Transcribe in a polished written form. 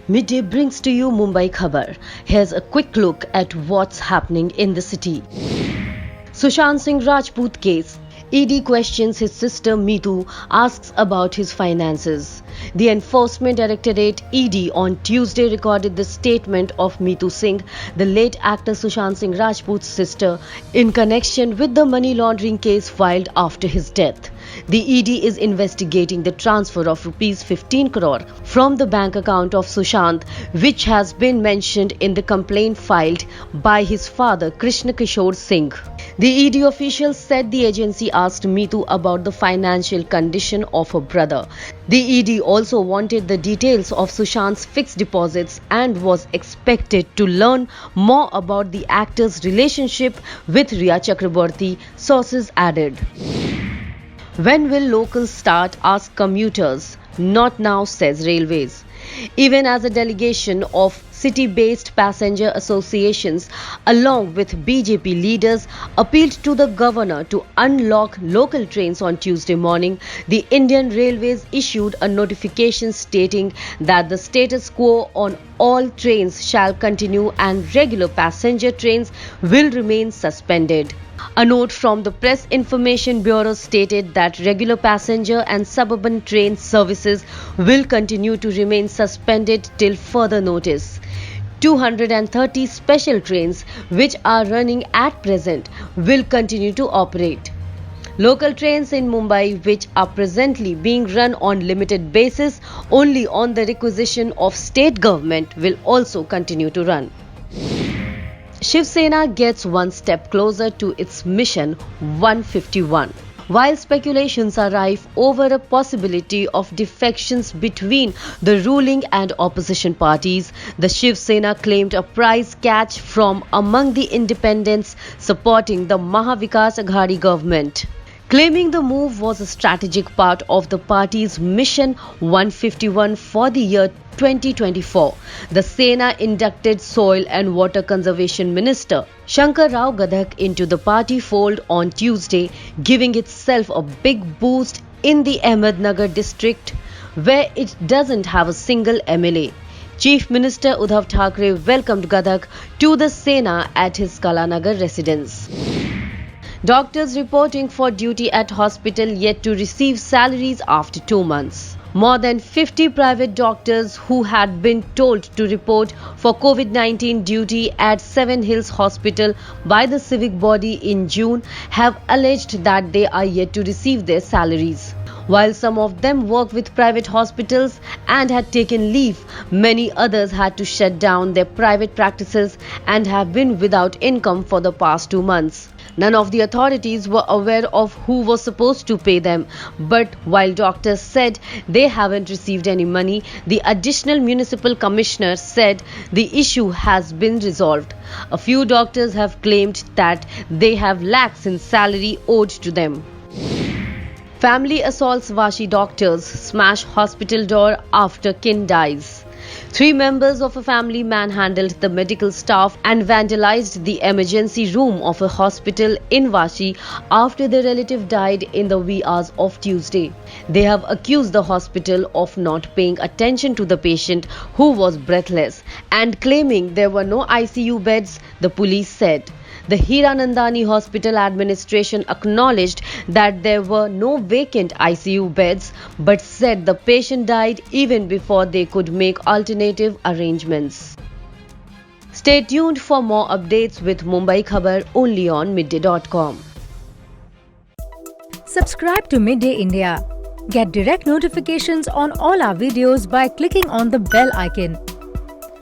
Midday brings to you Mumbai Khabar. Here's a quick look at what's happening in the city. Sushant Singh Rajput case. ED questions his sister Meetu, asks about his finances. The Enforcement Directorate ED on Tuesday recorded the statement of Meetu Singh, the late actor Sushant Singh Rajput's sister, in connection with the money laundering case filed after his death. The ED is investigating the transfer of rupees 15 crore from the bank account of Sushant, which has been mentioned in the complaint filed by his father Krishna Kishore Singh. The ED official said the agency asked Meetu about the financial condition of her brother. The ED also wanted the details of Sushant's fixed deposits and was expected to learn more about the actor's relationship with Rhea Chakraborty, sources added. When will locals start? Ask commuters. Not now, says Railways. Even as a delegation of city-based passenger associations along with BJP leaders appealed to the governor to unlock local trains on Tuesday morning, the Indian Railways issued a notification stating that the status quo on all trains shall continue and regular passenger trains will remain suspended. A note from the Press Information Bureau stated that regular passenger and suburban train services will continue to remain suspended till further notice. 230 special trains, which are running at present, will continue to operate. Local trains in Mumbai, which are presently being run on limited basis only on the requisition of state government, will also continue to run. Shiv Sena gets one step closer to its mission 151. While speculations are rife over a possibility of defections between the ruling and opposition parties, the Shiv Sena claimed a prize catch from among the independents supporting the Mahavikas Aghadi government. Claiming the move was a strategic part of the party's Mission 151 for the year 2024, the Sena inducted Soil and Water Conservation Minister Shankar Rao Gadak into the party fold on Tuesday, giving itself a big boost in the Ahmednagar district, where it doesn't have a single MLA. Chief Minister Uddhav Thackeray welcomed Gadak to the Sena at his Kalanagar residence. Doctors reporting for duty at hospital yet to receive salaries after 2 months. More than 50 private doctors who had been told to report for COVID-19 duty at Seven Hills Hospital by the civic body in June have alleged that they are yet to receive their salaries. While some of them work with private hospitals and had taken leave, many others had to shut down their private practices and have been without income for the past 2 months. None of the authorities were aware of who was supposed to pay them, but while doctors said they haven't received any money, the additional municipal commissioner said the issue has been resolved. A few doctors have claimed that they have lakhs in salary owed to them. Family assaults Vashi doctors, smash hospital door after kin dies. 3 members of a family manhandled the medical staff and vandalized the emergency room of a hospital in Vashi after their relative died in the wee hours of Tuesday. They have accused the hospital of not paying attention to the patient who was breathless and claiming there were no ICU beds, the police said. The Hiranandani Hospital administration acknowledged that there were no vacant ICU beds but said the patient died even before they could make alternative arrangements. Stay tuned for more updates with Mumbai Khabar only on midday.com. Subscribe to Midday India. Get direct notifications on all our videos by clicking on the bell icon.